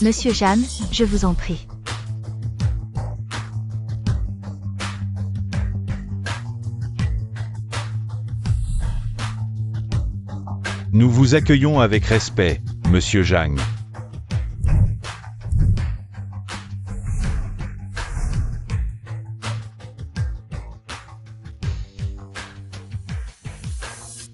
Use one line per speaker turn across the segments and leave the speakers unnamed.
Monsieur Jeanne, je vous en prie.
Nous vous accueillons avec respect, Monsieur Zhang.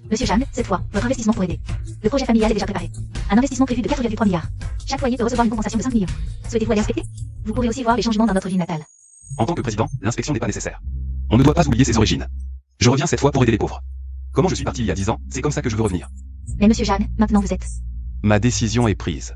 Monsieur Jeanne, cette fois, votre investissement pour aider. Le projet familial est déjà préparé. Un investissement prévu de 4,3 milliards. Chaque foyer peut recevoir une compensation de 5 millions. Souhaitez-vous aller inspecter? Vous pourrez aussi voir les changements dans notre ville natale.
En tant que président, l'inspection n'est pas nécessaire. On ne doit pas oublier ses origines. Je reviens cette fois pour aider les pauvres. Comment je suis parti il y a 10 ans, c'est comme ça que je veux revenir.
Mais monsieur Jeanne, maintenant vous êtes...
Ma décision est prise.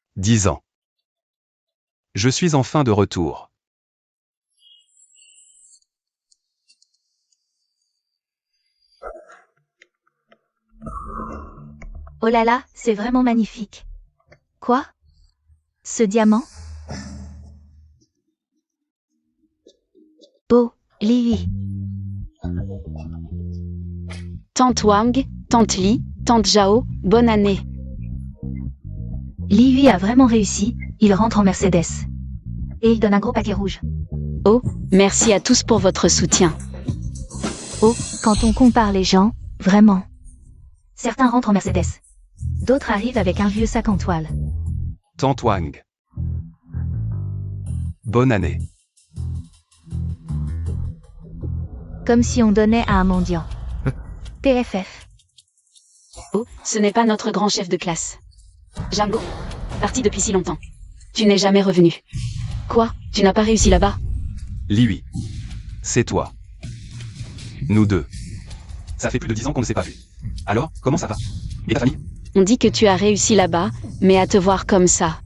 « 10 ans. Je suis enfin de retour.
Oh là là, c'est vraiment magnifique. Quoi? Ce diamant? Beau, Li.
Tante Wang, Tante Li, Tante Zhao, bonne année.
Li a vraiment réussi, il rentre en Mercedes. Et il donne un gros paquet rouge.
Oh, merci à tous pour votre soutien.
Oh, quand on compare les gens, vraiment.
Certains rentrent en Mercedes. D'autres arrivent avec un vieux sac en toile.
Tante Wang. Bonne année.
Comme si on donnait à un mendiant. PFF.
Oh, ce n'est pas notre grand chef de classe. Django, parti depuis si longtemps. Tu n'es jamais revenu. Quoi? Tu n'as pas réussi là-bas?
Li, c'est toi. Nous deux. Ça fait plus de 10 ans qu'on ne s'est pas vus. Alors, comment ça va? Et ta famille?
On dit que tu as réussi là-bas, mais à te voir comme ça,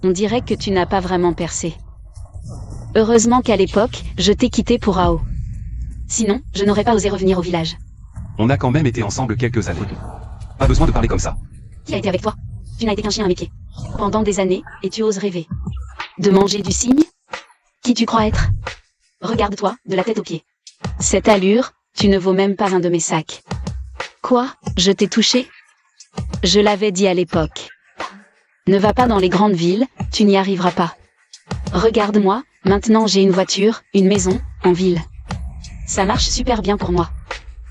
on dirait que tu n'as pas vraiment percé. Heureusement qu'à l'époque, je t'ai quitté pour Ao. Sinon, je n'aurais pas osé revenir au village.
On a quand même été ensemble quelques années. Pas besoin de parler comme ça.
Qui a été avec toi? Tu n'as été qu'un chien à mes pieds. Pendant des années, et tu oses rêver. De manger du cygne? Qui tu crois être? Regarde-toi, de la tête aux pieds. Cette allure, tu ne vaux même pas un de mes sacs. Quoi? Je t'ai touché? Je l'avais dit à l'époque. Ne va pas dans les grandes villes, tu n'y arriveras pas. Regarde-moi, maintenant j'ai une voiture, une maison, en ville. Ça marche super bien pour moi.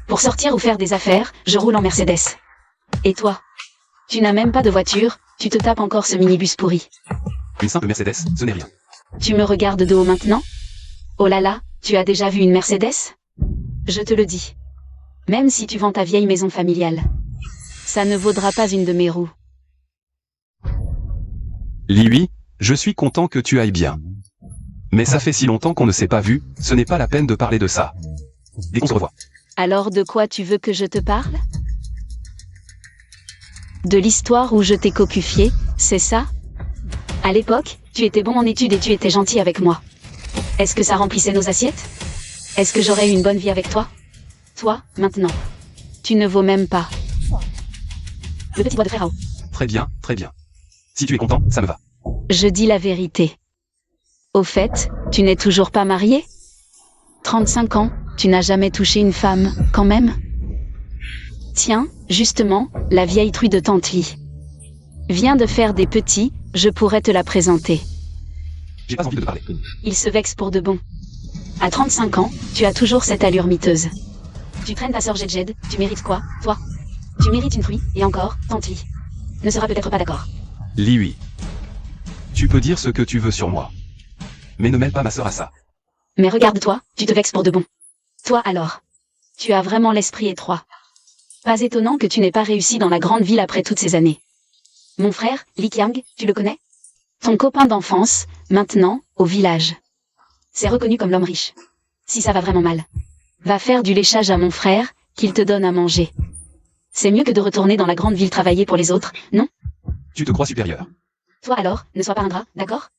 Pour sortir ou faire des affaires, je roule en Mercedes. Et toi? Tu n'as même pas de voiture, tu te tapes encore ce minibus pourri.
Une simple Mercedes, ce n'est rien.
Tu me regardes de haut maintenant? Oh là là, tu as déjà vu une Mercedes? Je te le dis. Même si tu vends ta vieille maison familiale, ça ne vaudra pas une de mes roues.
Li, je suis content que tu ailles bien. Mais ça fait si longtemps qu'on ne s'est pas vu, ce n'est pas la peine de parler de ça. Dès qu'on se revoit.
Alors de quoi tu veux que je te parle? De l'histoire où je t'ai cocufié, c'est ça? À l'époque, tu étais bon en études et tu étais gentil avec moi. Est-ce que ça remplissait nos assiettes? Est-ce que j'aurais eu une bonne vie avec toi? Toi, maintenant. Tu ne vaux même pas. Le petit bois de frère Ao.
Très bien, très bien. Si tu es content, ça me va.
Je dis la vérité. Au fait, tu n'es toujours pas marié? 35 ans, tu n'as jamais touché une femme, quand même? Tiens, justement, la vieille truie de Tante Li vient de faire des petits, je pourrais te la présenter.
J'ai pas envie de te parler.
Il se vexe pour de bon. À 35 ans, tu as toujours cette allure miteuse. Tu traînes ta sœur Jedjed, tu mérites quoi, toi? Tu mérites une truie, et encore, Tante Li ne sera peut-être pas d'accord.
Li, tu peux dire ce que tu veux sur moi. Mais ne mêle pas ma sœur à ça.
Mais regarde-toi, tu te vexes pour de bon. Toi alors. Tu as vraiment l'esprit étroit. Pas étonnant que tu n'aies pas réussi dans la grande ville après toutes ces années. Mon frère, Li Qiang, tu le connais? Ton copain d'enfance, maintenant, au village. C'est reconnu comme l'homme riche. Si ça va vraiment mal, va faire du léchage à mon frère, qu'il te donne à manger. C'est mieux que de retourner dans la grande ville travailler pour les autres, non?
Tu te crois supérieur.
Toi alors, ne sois pas un drap, d'accord?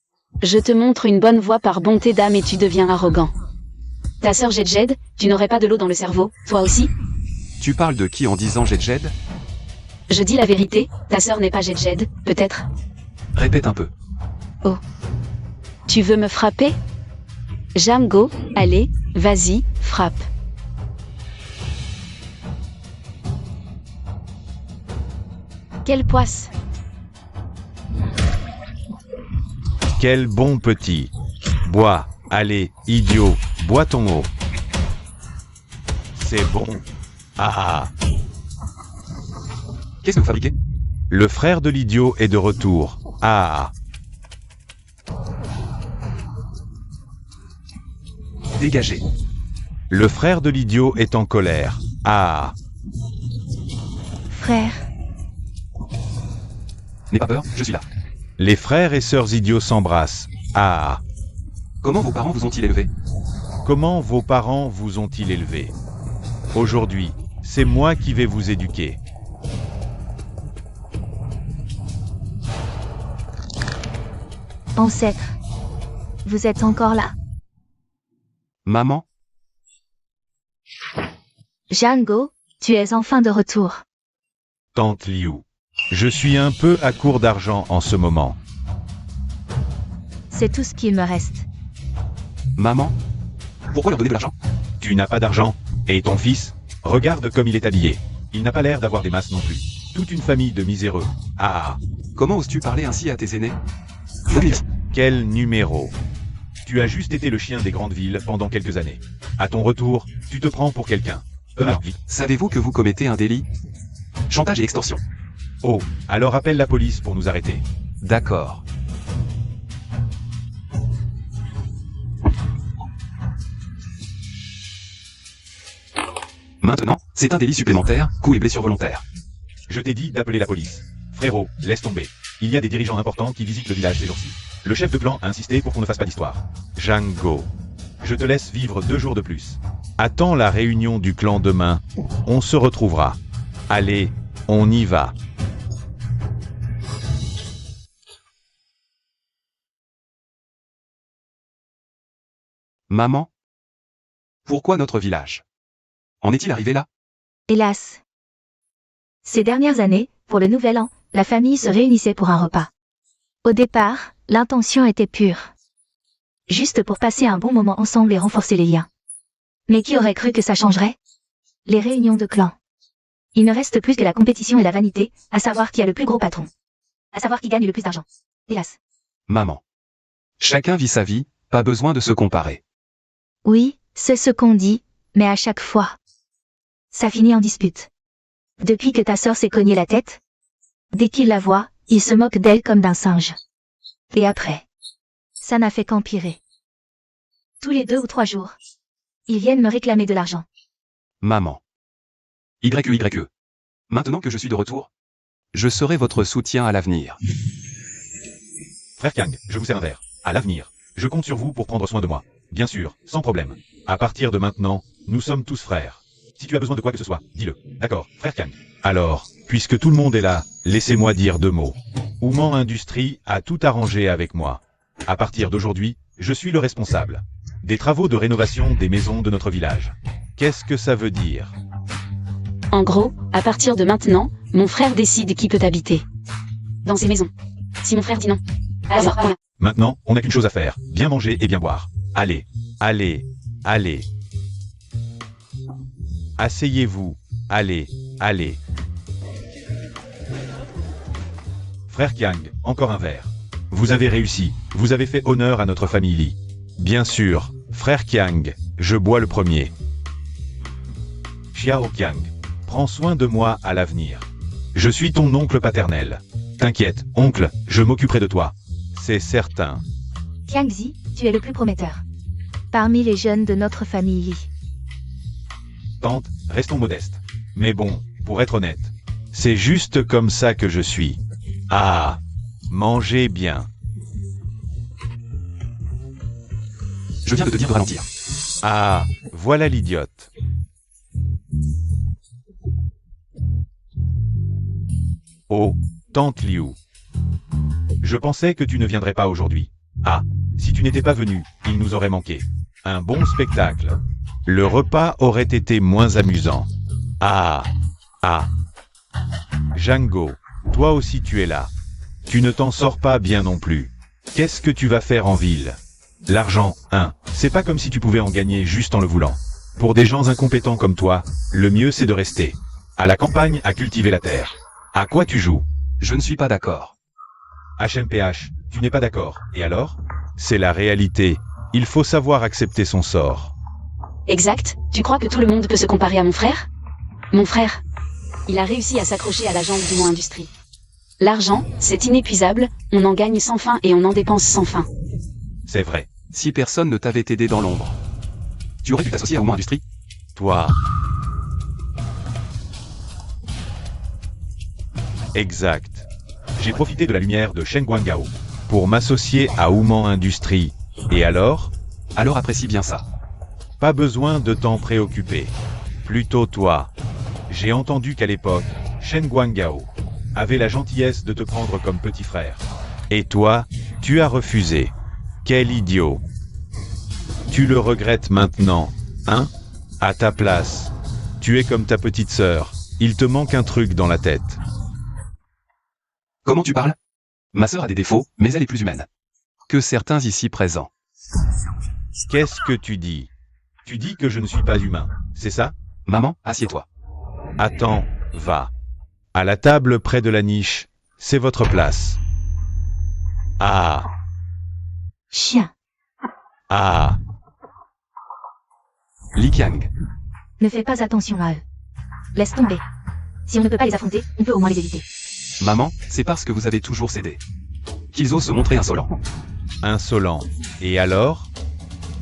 Je te montre une bonne voie par bonté d'âme et tu deviens arrogant. Ta sœur Jedjed, tu n'aurais pas de l'eau dans le cerveau, toi aussi?
Tu parles de qui en disant Jedjed?
Je dis la vérité, ta sœur n'est pas Jedjed, peut-être?
Répète un peu.
Tu veux me frapper? Jamgo, allez, vas-y, frappe. Quelle poisse!
Quel bon petit. Bois, allez, idiot, bois ton eau. C'est bon. Ah.
Qu'est-ce que vous fabriquez?
Le frère de l'idiot est de retour. Ah.
Dégagez.
Le frère de l'idiot est en colère. Ah.
Frère,
N'aie pas peur, je suis là.
Les frères et sœurs idiots s'embrassent. Ah.
Comment vos parents vous ont-ils élevé?
Comment vos parents vous ont-ils élevé? Aujourd'hui, c'est moi qui vais vous éduquer.
ancêtre. Vous êtes encore là.
Maman?
Jango, tu es enfin de retour.
Tante Liu. Je suis un peu à court d'argent en ce moment.
C'est tout ce qu'il me reste.
Maman? Pourquoi leur donner de l'argent?
Tu n'as pas d'argent? Et ton fils? Regarde comme il est habillé. Il n'a pas l'air d'avoir des masses non plus. Toute une famille de miséreux. Ah.
Comment oses-tu parler ainsi à tes aînés?
Quel numéro? Tu as juste été le chien des grandes villes pendant quelques années. À ton retour, tu te prends pour quelqu'un. Vite.
Savez-vous que vous commettez un délit? Chantage et extorsion.
Oh, alors appelle la police pour nous arrêter.
D'accord. Maintenant, c'est un délit supplémentaire, coup et blessure volontaire.
Je t'ai dit d'appeler la police. Frérot, laisse tomber. Il y a des dirigeants importants qui visitent le village ces jours-ci. Le chef de clan a insisté pour qu'on ne fasse pas d'histoire. Jango. Je te laisse vivre 2 jours de plus. Attends la réunion du clan demain. On se retrouvera. Allez, on y va.
Maman? Pourquoi notre village? En est-il arrivé là?
Hélas. Ces dernières années, pour le nouvel an, la famille se réunissait pour un repas. Au départ, l'intention était pure. Juste pour passer un bon moment ensemble et renforcer les liens. Mais qui aurait cru que ça changerait? Les réunions de clans. Il ne reste plus que la compétition et la vanité, à savoir qui a le plus gros patron. À savoir qui gagne le plus d'argent. Hélas.
Maman. Chacun vit sa vie, pas besoin de se comparer.
Oui, c'est ce qu'on dit, mais à chaque fois. Ça finit en dispute. Depuis que ta sœur s'est cogné la tête, dès qu'il la voit, il se moque d'elle comme d'un singe. Et après, ça n'a fait qu'empirer. Tous les 2 ou 3 jours, ils viennent me réclamer de l'argent.
Maman. YE. Maintenant que je suis de retour, je serai votre soutien à l'avenir.
Frère Kang, je vous sers un verre. À l'avenir. Je compte sur vous pour prendre soin de moi. Bien sûr, sans problème. À partir de maintenant, nous sommes tous frères. Si tu as besoin de quoi que ce soit, dis-le. D'accord, frère Kang. Alors, puisque tout le monde est là, laissez-moi dire 2 mots. Ouman Industrie a tout arrangé avec moi. À partir d'aujourd'hui, je suis le responsable des travaux de rénovation des maisons de notre village. Qu'est-ce que ça veut dire?
En gros, à partir de maintenant, mon frère décide qui peut habiter dans ces maisons. Si mon frère dit non, alors voilà.
Maintenant, on n'a qu'une chose à faire, bien manger et bien boire. Allez, allez, allez. Asseyez-vous, allez, allez. Frère Kiang, encore un verre. Vous avez réussi, vous avez fait honneur à notre famille Li. Bien sûr, frère Kiang, je bois le premier. Xiao Kiang, prends soin de moi à l'avenir. Je suis ton oncle paternel. T'inquiète, oncle, je m'occuperai de toi. C'est certain.
Kiangzi, tu es le plus prometteur. Parmi les jeunes de notre famille Li.
Tante, restons modestes. Mais bon, pour être honnête, c'est juste comme ça que je suis. Ah, mangez bien.
Je viens de te dire de ralentir.
Ah, voilà l'idiote. Oh, tante Liu. Je pensais que tu ne viendrais pas aujourd'hui. Ah, si tu n'étais pas venu, il nous aurait manqué. Un bon spectacle. Le repas aurait été moins amusant. Ah. Django, toi aussi tu es là. Tu ne t'en sors pas bien non plus. Qu'est-ce que tu vas faire en ville? L'argent, c'est pas comme si tu pouvais en gagner juste en le voulant. Pour des gens incompétents comme toi, le mieux c'est de rester à la campagne à cultiver la terre. À quoi tu joues?
Je ne suis pas d'accord.
HMPH, tu n'es pas d'accord. Et alors? C'est la réalité. Il faut savoir accepter son sort.
Exact, tu crois que tout le monde peut se comparer à mon frère? Mon frère, il a réussi à s'accrocher à la jambe du mot industrie. L'argent, c'est inépuisable, on en gagne sans fin et on en dépense sans fin.
C'est vrai.
Si personne ne t'avait aidé dans l'ombre, tu aurais pu t'associer à Ouma Industrie?
Toi. Exact. J'ai profité de la lumière de Shen Guangao pour m'associer à Ouman Industries. Et alors?
Alors apprécie bien ça.
Pas besoin de t'en préoccuper. Plutôt toi. J'ai entendu qu'à l'époque, Shen Guangao avait la gentillesse de te prendre comme petit frère. Et toi, tu as refusé. Quel idiot. Tu le regrettes maintenant, hein? À ta place. Tu es comme ta petite sœur. Il te manque un truc dans la tête.
Comment tu parles? Ma sœur a des défauts, mais elle est plus humaine que certains ici présents.
Qu'est-ce que tu dis? Tu dis que je ne suis pas humain, c'est ça?
Maman, assieds-toi.
Attends, va. À la table près de la niche, c'est votre place. Ah.
Chien.
Ah.
Li Qiang.
Ne fais pas attention à eux. Laisse tomber. Si on ne peut pas les affronter, on peut au moins les éviter.
Maman, c'est parce que vous avez toujours cédé qu'ils osent se montrer insolents.
Insolent. Et alors?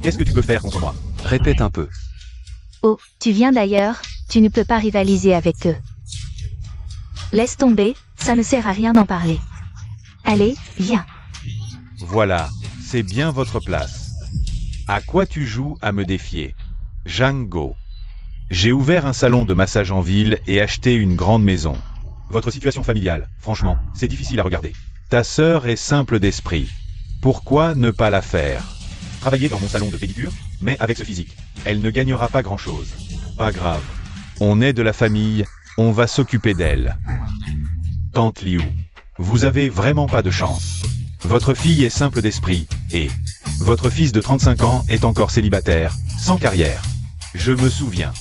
Qu'est-ce que tu peux faire contre moi?
Répète un peu.
Oh, tu viens d'ailleurs, tu ne peux pas rivaliser avec eux. Laisse tomber, ça ne sert à rien d'en parler. Allez, viens.
Voilà, c'est bien votre place. À quoi tu joues à me défier? Django. J'ai ouvert un salon de massage en ville et acheté une grande maison. Votre situation familiale, franchement, c'est difficile à regarder. Ta sœur est simple d'esprit. Pourquoi ne pas la faire? Travailler dans mon salon de pédicure, mais avec ce physique. Elle ne gagnera pas grand-chose. Pas grave. On est de la famille, on va s'occuper d'elle. Tante Liu, vous avez vraiment pas de chance. Votre fille est simple d'esprit, et votre fils de 35 ans est encore célibataire, sans carrière. Je me souviens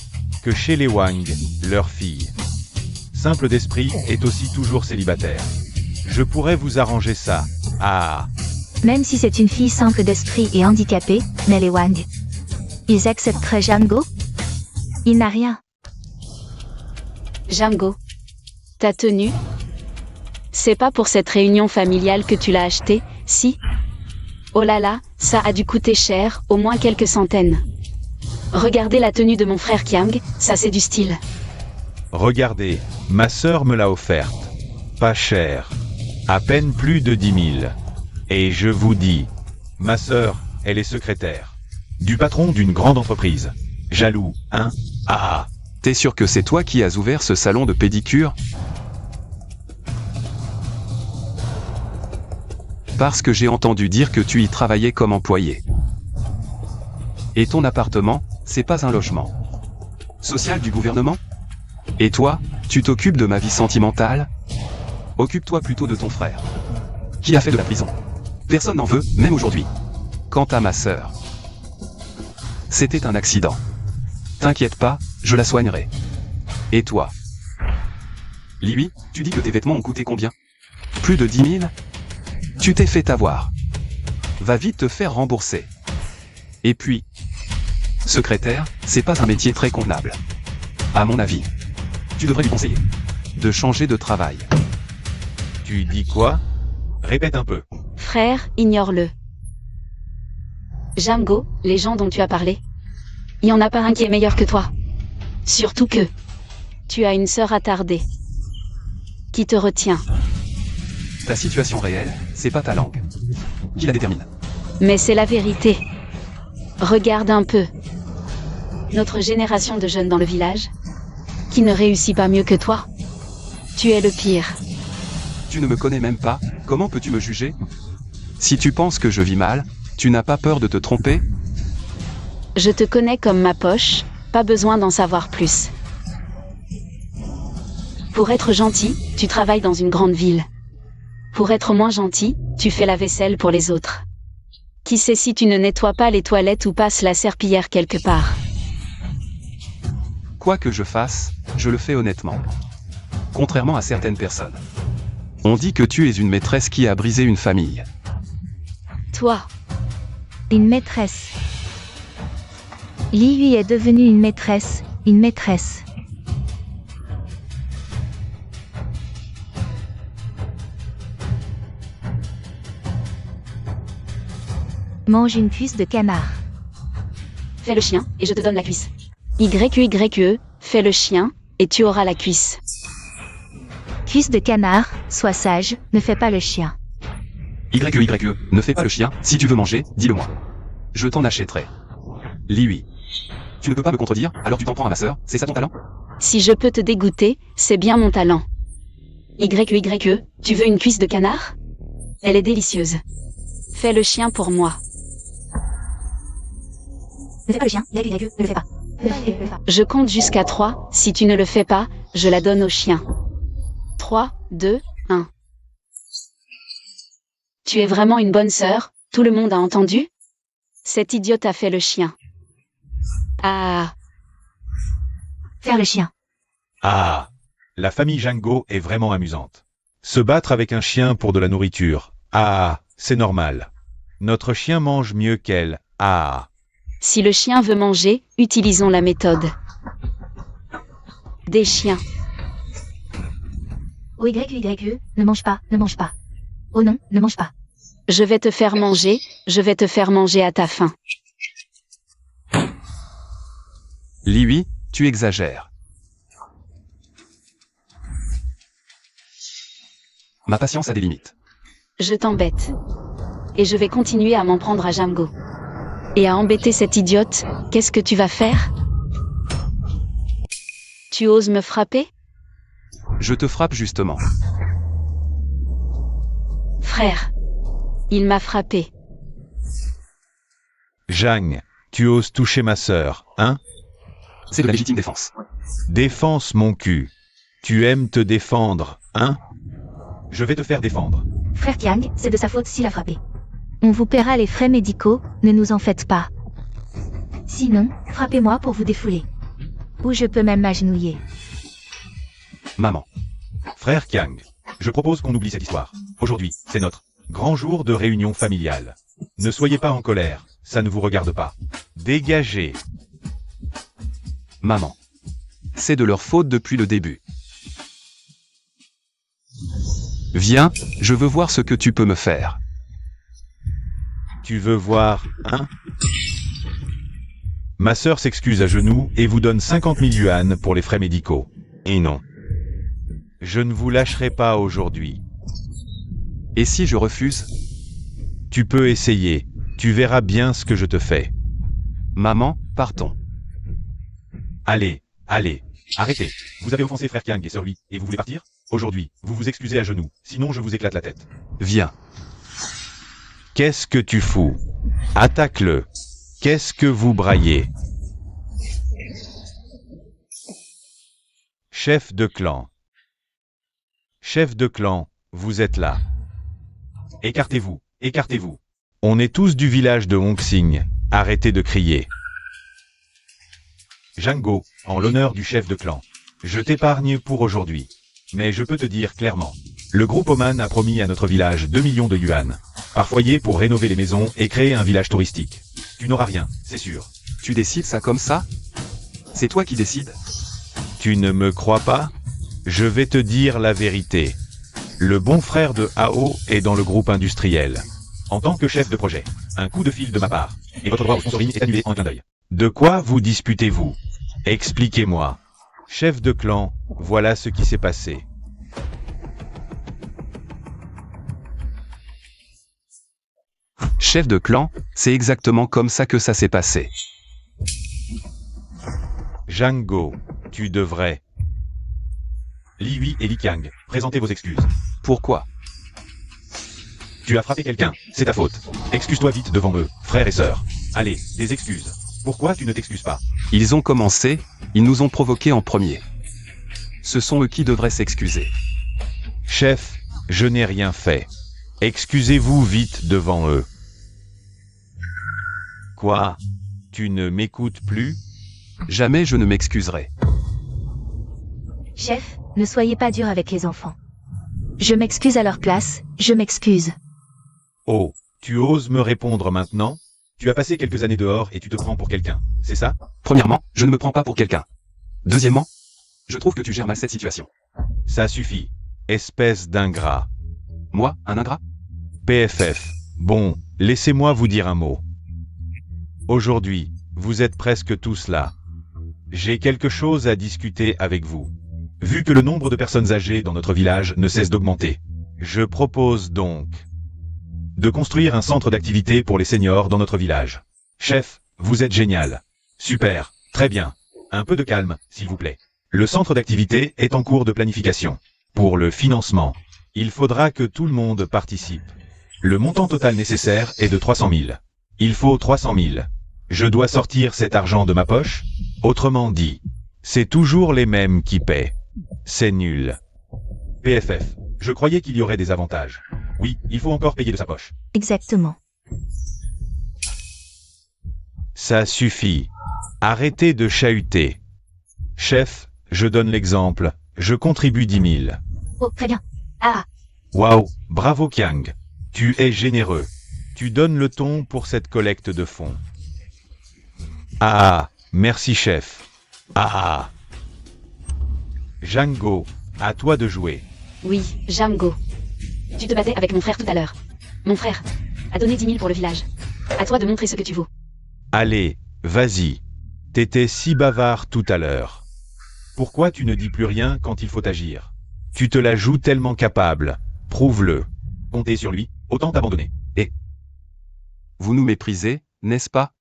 que chez les Wang, leur fille, simple d'esprit, est aussi toujours célibataire. Je pourrais vous arranger ça. Ah.
Même si c'est une fille simple d'esprit et handicapée, mais les Wang, ils accepteraient Django? Il n'a rien.
Django, ta tenue, c'est pas pour cette réunion familiale que tu l'as achetée, si? Oh là là, ça a dû coûter cher, au moins quelques centaines. Regardez la tenue de mon frère Qiang, ça c'est du style.
Regardez, ma sœur me l'a offerte. Pas cher. À peine plus de 10 000. Et je vous dis, ma sœur, elle est secrétaire du patron d'une grande entreprise. Jaloux, hein? Ah.
T'es sûr que c'est toi qui as ouvert ce salon de pédicure? Parce que j'ai entendu dire que tu y travaillais comme employé. Et ton appartement, c'est pas un logement social du gouvernement? Et toi, tu t'occupes de ma vie sentimentale? Occupe-toi plutôt de ton frère, qui a fait de la prison. Personne n'en veut, même aujourd'hui. Quant à ma sœur, c'était un accident. T'inquiète pas, je la soignerai. Et toi? Lui, tu dis que tes vêtements ont coûté combien? Plus de 10 000? Tu t'es fait avoir. Va vite te faire rembourser. Et puis, secrétaire, c'est pas un métier très convenable. À mon avis, tu devrais lui conseiller de changer de travail.
Tu dis quoi? Répète un peu.
Frère, ignore-le. Django, les gens dont tu as parlé, il n'y en a pas un qui est meilleur que toi. Surtout que tu as une sœur attardée qui te retient.
Ta situation réelle, c'est pas ta langue qui la détermine.
Mais c'est la vérité. Regarde un peu. Notre génération de jeunes dans le village, qui ne réussit pas mieux que toi. Tu es le pire.
Tu ne me connais même pas, comment peux-tu me juger? Si tu penses que je vis mal, tu n'as pas peur de te tromper?
Je te connais comme ma poche, pas besoin d'en savoir plus. Pour être gentil, tu travailles dans une grande ville. Pour être moins gentil, tu fais la vaisselle pour les autres. Qui sait si tu ne nettoies pas les toilettes ou passes la serpillière quelque part?
Quoi que je fasse, je le fais honnêtement. Contrairement à certaines personnes. On dit que tu es une maîtresse qui a brisé une famille.
Toi,
Une maîtresse. Li Hui est devenue une maîtresse, une maîtresse. Mange une cuisse de canard.
fais le chien, et je te donne la cuisse. YQYE, fais le chien, et tu auras la cuisse.
Cuisse de canard, sois sage, ne fais pas le chien.
YE, ne fais pas le chien, si tu veux manger, dis-le-moi. Je t'en achèterai. Li Hui. Tu ne peux pas me contredire, alors tu t'en prends à ma sœur, c'est ça ton talent?
Si je peux te dégoûter, c'est bien mon talent. YQYE, tu veux une cuisse de canard? Elle est délicieuse. Fais le chien pour moi.
Ne fais pas le chien, YQYE, ne le fais pas. Ne le fais pas.
Je compte jusqu'à 3, si tu ne le fais pas, je la donne au chien. 3, 2, 1. Tu es vraiment une bonne sœur, tout le monde a entendu? Cette idiote a fait le chien. Ah,
Faire le chien.
Ah, la famille Django est vraiment amusante. Se battre avec un chien pour de la nourriture. Ah, c'est normal. Notre chien mange mieux qu'elle. Ah.
si le chien veut manger, utilisons la méthode. Des chiens.
Oh YQYE, ne mange pas, ne mange pas. Oh non, ne mange pas.
Je vais te faire manger, je vais te faire manger à ta faim.
Li Hui, tu exagères. Ma patience a des limites.
Je t'embête. Et je vais continuer à m'en prendre à Jamgo. Et à embêter cette idiote, qu'est-ce que tu vas faire? Tu oses me frapper?
Je te frappe justement.
Frère. Il m'a frappé.
Jang, tu oses toucher ma sœur, hein?
C'est de la légitime défense.
Défense mon cul. Tu aimes te défendre, hein? Je vais te faire défendre.
Frère Kiang, c'est de sa faute s'il a frappé.
On vous paiera les frais médicaux, ne nous en faites pas.
Sinon, frappez-moi pour vous défouler.
Ou je peux même m'agenouiller.
Maman.
Frère Kiang, je propose qu'on oublie cette histoire. Aujourd'hui, c'est notre grand jour de réunion familiale. Ne soyez pas en colère, ça ne vous regarde pas. Dégagez.
Maman. C'est de leur faute depuis le début. Viens, je veux voir ce que tu peux me faire.
Tu veux voir, hein? Ma sœur s'excuse à genoux et vous donne 50 000 yuan pour les frais médicaux. Et non. Je ne vous lâcherai pas aujourd'hui.
Et si je refuse?
Tu peux essayer. Tu verras bien ce que je te fais.
Maman, partons.
Allez, allez, arrêtez. Vous avez offensé frère Kiang et sœur Hui, et vous voulez partir? Aujourd'hui, vous vous excusez à genoux, sinon je vous éclate la tête.
Viens.
Qu'est-ce que tu fous? Attaque-le. Qu'est-ce que vous braillez? Chef de clan. Chef de clan, vous êtes là. Écartez-vous, écartez-vous. On est tous du village de Hongxing. Arrêtez de crier. Django, en l'honneur du chef de clan. Je t'épargne pour aujourd'hui. Mais je peux te dire clairement. Le groupe Oman a promis à notre village 2 millions de yuan. Par foyer pour rénover les maisons et créer un village touristique. Tu n'auras rien, c'est sûr.
Tu décides ça comme ça? C'est toi qui décides?
Tu ne me crois pas? Je vais te dire la vérité. Le bon frère de Hao est dans le groupe industriel. En tant que chef de projet, un coup de fil de ma part. Et votre droit au sponsoring est annulé en un clin d'œil. De quoi vous disputez-vous? Expliquez-moi. Chef de clan, voilà ce qui s'est passé.
Chef de clan, c'est exactement comme ça que ça s'est passé.
Django, tu devrais. Li Hui et Li Qiang, présentez vos excuses.
Pourquoi?
Tu as frappé quelqu'un, c'est ta faute. Excuse-toi vite devant eux, frères et sœurs. Allez, des excuses. Pourquoi tu ne t'excuses pas?
Ils ont commencé, ils nous ont provoqués en premier. Ce sont eux qui devraient s'excuser.
Chef, je n'ai rien fait. Excusez-vous vite devant eux. Quoi? Tu ne m'écoutes plus?
Jamais je ne m'excuserai.
Chef, ne soyez pas dur avec les enfants. Je m'excuse à leur place, je m'excuse.
Oh, tu oses me répondre maintenant? Tu as passé quelques années dehors et tu te prends pour quelqu'un, c'est ça?
Premièrement, je ne me prends pas pour quelqu'un. Deuxièmement, je trouve que tu gères mal cette situation.
Ça suffit. Espèce d'ingrat.
Moi, un ingrat?
PFF. Bon, laissez-moi vous dire un mot. Aujourd'hui, vous êtes presque tous là. J'ai quelque chose à discuter avec vous. Vu que le nombre de personnes âgées dans notre village ne cesse d'augmenter, je propose donc de construire un centre d'activité pour les seniors dans notre village. Chef, vous êtes génial. Super, très bien. Un peu de calme, s'il vous plaît. Le centre d'activité est en cours de planification. Pour le financement, il faudra que tout le monde participe. Le montant total nécessaire est de 300 000. Il faut 300 000. Je dois sortir cet argent de ma poche? Autrement dit, c'est toujours les mêmes qui paient. C'est nul. PFF, je croyais qu'il y aurait des avantages. Oui, il faut encore payer de sa poche.
Exactement.
Ça suffit. Arrêtez de chahuter. Chef, je donne l'exemple. Je contribue 10 000.
Oh, très bien. Ah,
Waouh, bravo Kiang. Tu es généreux. Tu donnes le ton pour cette collecte de fonds. Ah, merci chef. Ah. Django, à toi de jouer.
Oui, Jamgo. Tu te battais avec mon frère tout à l'heure. Mon frère a donné 10 000 pour le village. À toi de montrer ce que tu vaux.
Allez, vas-y. T'étais si bavard tout à l'heure. Pourquoi tu ne dis plus rien quand il faut agir? Tu te la joues tellement capable. Prouve-le. Comptez sur lui, autant t'abandonner. Et
Vous nous méprisez, n'est-ce pas?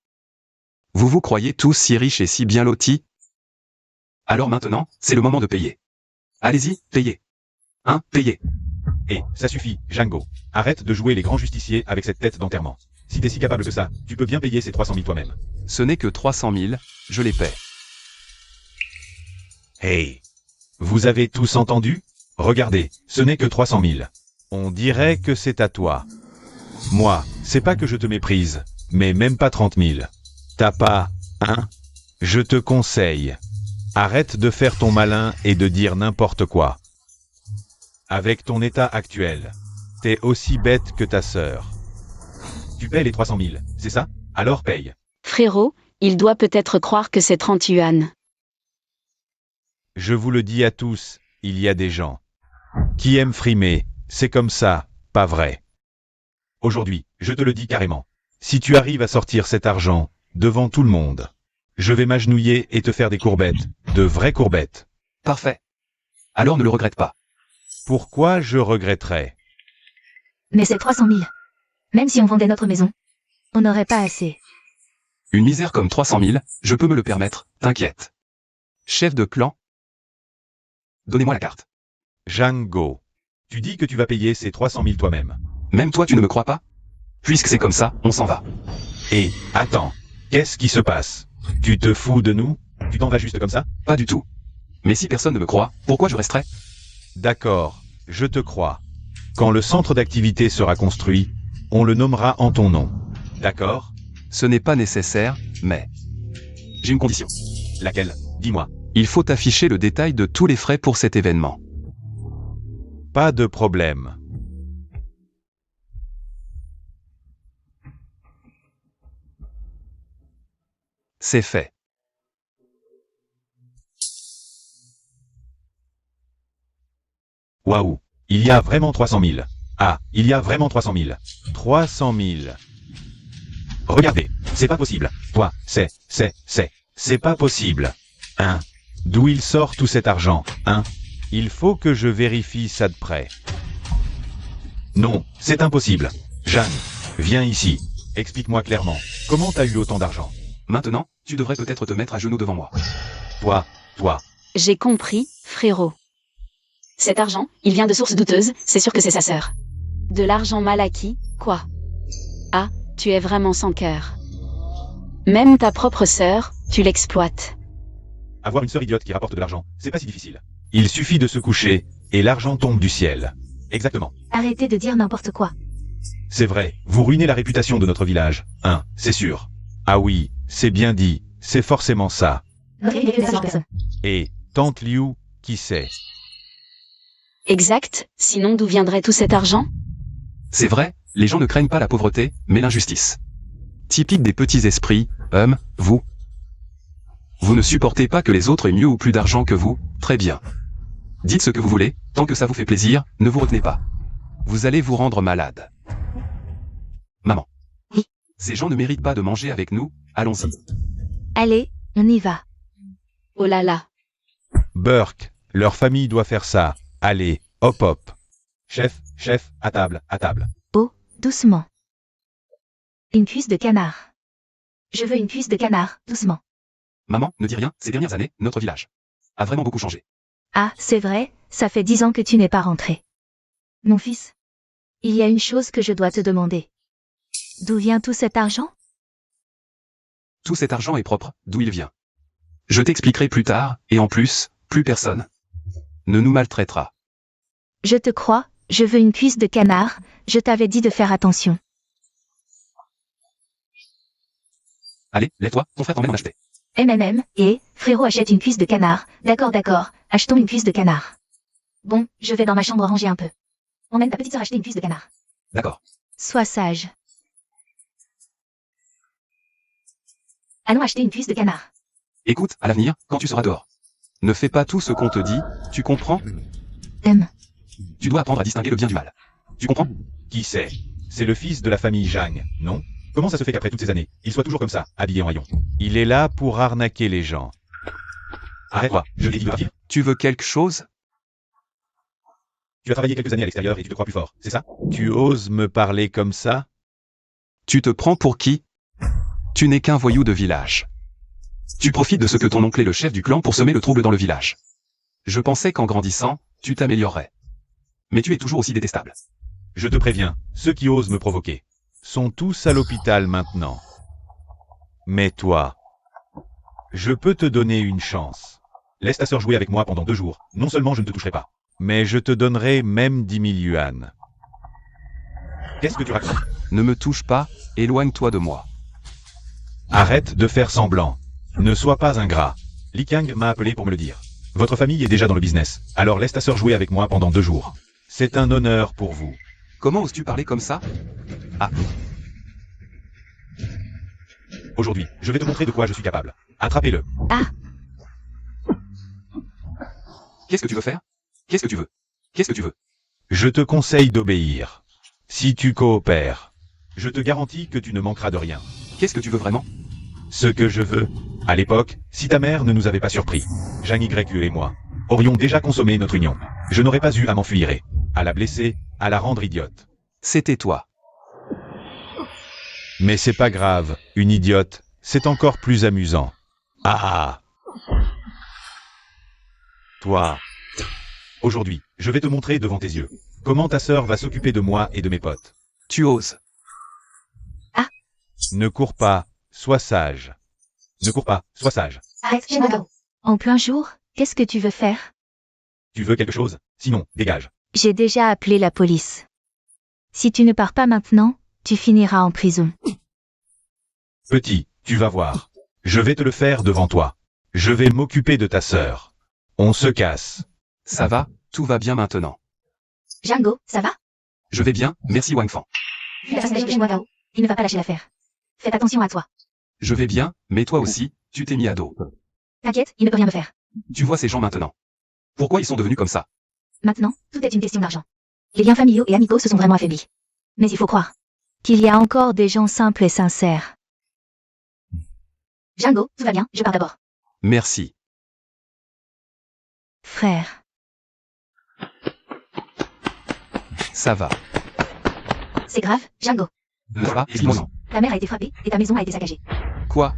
Vous vous croyez tous si riches et si bien lotis? Alors maintenant, c'est le moment de payer. Allez-y, payez. Hein, payez.
Et, ça suffit, Django. Arrête de jouer les grands justiciers avec cette tête d'enterrement. Si t'es si capable que ça, tu peux bien payer ces 300 000 toi-même.
Ce n'est que 300 000, je les paie.
Hey! Vous avez tous entendu? Regardez, ce n'est que 300 000. On dirait que c'est à toi. Moi, c'est pas que je te méprise, mais même pas 30 000. T'as pas, hein? Je te conseille. Arrête de faire ton malin et de dire n'importe quoi. Avec ton état actuel, t'es aussi bête que ta sœur. Tu paies les 300 000, c'est ça? Alors paye.
Frérot, il doit peut-être croire que c'est 30 yuan.
Je vous le dis à tous, il y a des gens qui aiment frimer, c'est comme ça, pas vrai. Aujourd'hui, je te le dis carrément. Si tu arrives à sortir cet argent, devant tout le monde, je vais m'agenouiller et te faire des courbettes, de vraies courbettes.
Parfait. Alors ne le regrette pas.
Pourquoi je regretterais?
mais c'est 300 000. Même si on vendait notre maison.
On n'aurait pas assez.
Une misère comme 300 000, je peux me le permettre, t'inquiète. Chef de clan, donnez-moi la carte.
Django, tu dis que tu vas payer ces 300 000 toi-même.
Même toi tu ne me crois pas? Puisque c'est comme ça, on s'en va.
Et, attends, qu'est-ce qui se passe? Tu te fous de nous? Tu t'en vas juste comme ça?
Pas du tout. Mais si personne ne me croit, pourquoi je resterais?
D'accord, je te crois. Quand le centre d'activité sera construit, on le nommera en ton nom. D'accord?
Ce n'est pas nécessaire, mais... J'ai une condition.
Laquelle? Dis-moi.
Il faut afficher le détail de tous les frais pour cet événement.
Pas de problème.
C'est fait.
Waouh, il y a vraiment 300 000. Ah, il y a vraiment 300 000. 300 000. Regardez, c'est pas possible. Toi, c'est pas possible. Hein? D'où il sort tout cet argent, hein? Il faut que je vérifie ça de près. Non, c'est impossible. Jeanne, viens ici. Explique-moi clairement. Comment t'as eu autant d'argent?
Maintenant, tu devrais peut-être te mettre à genoux devant moi.
Toi.
J'ai compris, frérot. Cet argent, il vient de sources douteuses, c'est sûr que c'est sa sœur. De l'argent mal acquis, quoi? Ah, tu es vraiment sans cœur. Même ta propre sœur, tu l'exploites.
Avoir une sœur idiote qui rapporte de l'argent, c'est pas si difficile. Il suffit de se coucher, et l'argent tombe du ciel. Exactement.
Arrêtez de dire n'importe quoi.
C'est vrai, vous ruinez la réputation de notre village, hein, c'est sûr. Ah oui, c'est bien dit, c'est forcément ça.
Notre réputation en personne.
Et, Tante Liu, qui sait?
Exact, sinon d'où viendrait tout cet argent?
C'est vrai, les gens ne craignent pas la pauvreté, mais l'injustice. Typique des petits esprits, vous. Vous ne supportez pas que les autres aient mieux ou plus d'argent que vous, très bien. Dites ce que vous voulez, tant que ça vous fait plaisir, ne vous retenez pas. Vous allez vous rendre malade. Maman.
Oui.
Ces gens ne méritent pas de manger avec nous, allons-y.
Allez, on y va.
Oh là là.
Burke, leur famille doit faire ça. Allez, hop hop. Chef, à table, à table.
Oh, doucement.
Une cuisse de canard. Je veux une cuisse de canard, doucement.
Maman, ne dis rien, ces dernières années, notre village a vraiment beaucoup changé.
Ah, c'est vrai, ça fait 10 ans que tu n'es pas rentré.
Mon fils,
Il y a une chose que je dois te demander. D'où vient tout cet argent?
Tout cet argent est propre, d'où il vient. Je t'expliquerai plus tard, et en plus, plus personne ne nous maltraitera.
Je te crois, je veux une cuisse de canard, je t'avais dit de faire attention.
Allez, lève-toi, ton frère t'emmène en acheter.
et, frérot achète une cuisse de canard. D'accord, achetons une cuisse de canard. Bon, je vais dans ma chambre ranger un peu. Emmène ta petite sœur acheter une cuisse de canard.
D'accord.
Sois sage.
Allons acheter une cuisse de canard.
Écoute, à l'avenir, quand tu seras dehors. Ne fais pas tout ce qu'on te dit, tu comprends? Tu dois apprendre à distinguer le bien du mal. Tu comprends?
Qui sait? C'est le fils de la famille Zhang, non? Comment ça se fait qu'après toutes ces années, il soit toujours comme ça, habillé en haillon? Il est là pour arnaquer les gens. Arrête-toi, je l'ai dit de partir.
Tu veux quelque chose?
Tu as travaillé quelques années à l'extérieur et tu te crois plus fort, c'est ça? Tu oses me parler comme ça?
Tu te prends pour qui? Tu n'es qu'un voyou de village. Tu profites de ce que ton oncle est le chef du clan pour semer le trouble dans le village. Je pensais qu'en grandissant, tu t'améliorerais. Mais tu es toujours aussi détestable.
Je te préviens, ceux qui osent me provoquer sont tous à l'hôpital maintenant. Mais toi, je peux te donner une chance. Laisse ta sœur jouer avec moi pendant 2 jours. Non seulement je ne te toucherai pas, mais je te donnerai même 10 000 yuan. Qu'est-ce que tu racontes?
Ne me touche pas, éloigne-toi de moi.
Arrête de faire semblant. Ne sois pas ingrat. Li Kang m'a appelé pour me le dire. Votre famille est déjà dans le business, alors laisse ta sœur jouer avec moi pendant 2 jours. C'est un honneur pour vous.
Comment oses-tu parler comme ça? Ah,
Aujourd'hui, je vais te montrer de quoi je suis capable. Attrapez-le.
qu'est-ce que tu veux faire? Qu'est-ce que tu veux? Qu'est-ce que tu veux?
Je te conseille d'obéir. Si tu coopères, je te garantis que tu ne manqueras de rien.
Qu'est-ce que tu veux vraiment?
Ce que je veux, à l'époque, si ta mère ne nous avait pas surpris, Zhang YE et moi aurions déjà consommé notre union. Je n'aurais pas eu à m'enfuir, à la blesser, à la rendre idiote.
C'était toi.
Mais c'est pas grave, une idiote, c'est encore plus amusant. Ah ah. Toi. Aujourd'hui, je vais te montrer devant tes yeux comment ta sœur va s'occuper de moi et de mes potes.
Tu oses.
Ne cours pas, sois sage. Ne cours pas, sois sage.
Arrête, Shinra.
En plein jour, qu'est-ce que tu veux faire?
Tu veux quelque chose? Sinon, dégage.
J'ai déjà appelé la police. Si tu ne pars pas maintenant, tu finiras en prison.
Petit, tu vas voir. Je vais te le faire devant toi. Je vais m'occuper de ta sœur. On se casse.
Ça va, tout va bien maintenant.
Django, ça va?
Je vais bien, merci Wang Fan.
Vu la façon d'agir de Shinra, il ne va pas lâcher l'affaire. Faites attention à toi.
Je vais bien, mais toi aussi, tu t'es mis à dos.
T'inquiète, il ne peut rien me faire.
Tu vois ces gens maintenant. Pourquoi ils sont devenus comme ça?
Maintenant, tout est une question d'argent. Les liens familiaux et amicaux se sont vraiment affaiblis. Mais il faut croire.
Qu'il y a encore des gens simples et sincères.
Django, tout va bien, je pars d'abord.
Merci.
Frère.
Ça va.
C'est grave, Django.
Ne va, explique-moi.
Ta mère a été frappée et ta maison a été saccagée.
Quoi?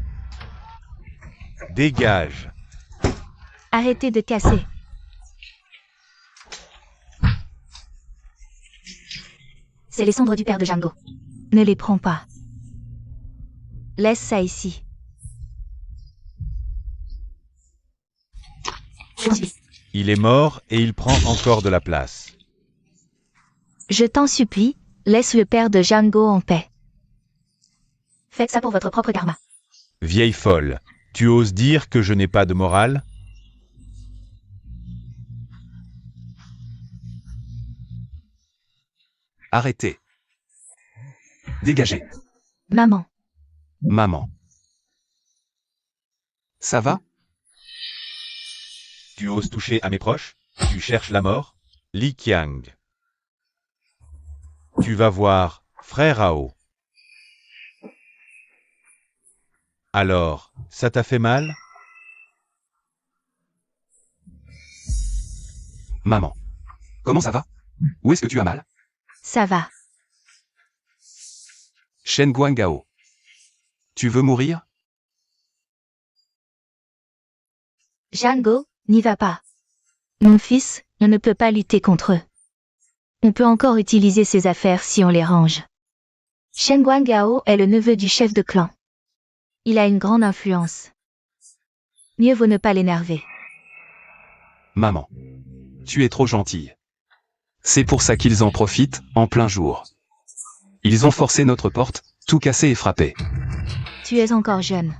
Dégage.
Arrêtez de casser.
C'est les cendres du père de Django.
Ne les prends pas. Laisse ça ici.
Poursuis.
Il est mort et il prend encore de la place.
Je t'en supplie, laisse le père de Django en paix.
Faites ça pour votre propre karma.
Vieille folle, tu oses dire que je n'ai pas de morale?
Arrêtez. Dégagez.
Maman.
Maman. Ça va?
Tu oses toucher à mes proches? Tu cherches la mort? Li Qiang. Tu vas voir, frère Ao. Alors, ça t'a fait mal?
Maman. Comment ça va? Où est-ce que tu as mal?
Ça va.
Shen Guangao. Tu veux mourir?
Django, n'y va pas. Mon fils, on ne peut pas lutter contre eux. On peut encore utiliser ses affaires si on les range. Shen Guangao est le neveu du chef de clan. Il a une grande influence. Mieux vaut ne pas l'énerver.
Maman. Tu es trop gentille. C'est pour ça qu'ils en profitent, en plein jour. Ils ont forcé notre porte, tout cassé et frappé.
Tu es encore jeune.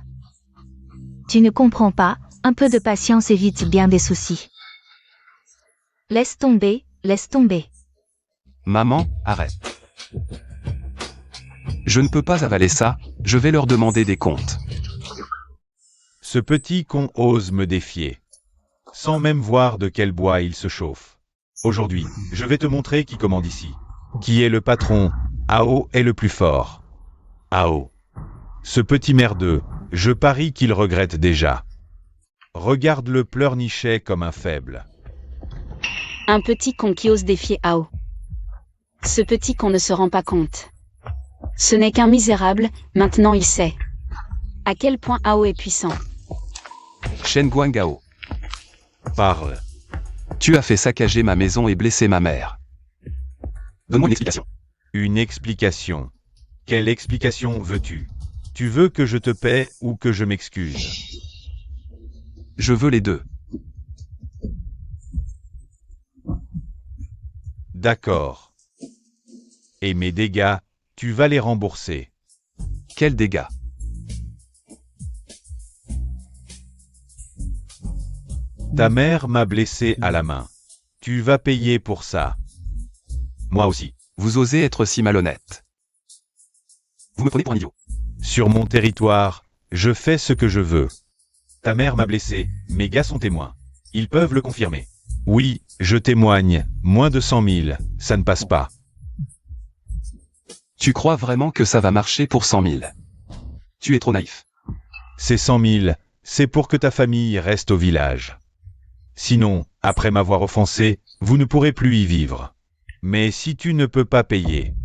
Tu ne comprends pas, un peu de patience évite bien des soucis. Laisse tomber, laisse tomber.
Maman, arrête. Je ne peux pas avaler ça, je vais leur demander des comptes.
Ce petit con ose me défier. Sans même voir de quel bois il se chauffe. Aujourd'hui, je vais te montrer qui commande ici. Qui est le patron? Ao est le plus fort. Ao. Ce petit merdeux, je parie qu'il regrette déjà. Regarde-le pleurnicher comme un faible.
Un petit con qui ose défier Ao. Ce petit con ne se rend pas compte. Ce n'est qu'un misérable, maintenant il sait. À quel point Ao est puissant.
Shen Guangao.
Parle.
Tu as fait saccager ma maison et blesser ma mère. Donne-moi une explication.
Une explication. Quelle explication veux-tu? Tu veux que je te paie ou que je m'excuse?
Je veux les deux.
D'accord. Et mes dégâts, tu vas les rembourser.
Quels dégâts?
Ta mère m'a blessé à la main. Tu vas payer pour ça. Moi aussi.
Vous osez être si malhonnête. Vous me prenez pour un idiot.
Sur mon territoire, je fais ce que je veux. Ta mère m'a blessé, mes gars sont témoins. Ils peuvent le confirmer. Oui, je témoigne, moins de 100 000, ça ne passe pas.
Tu crois vraiment que ça va marcher pour 100 000? Tu es trop naïf.
Ces 100 000, c'est pour que ta famille reste au village. Sinon, après m'avoir offensé, vous ne pourrez plus y vivre. Mais si tu ne peux pas payer,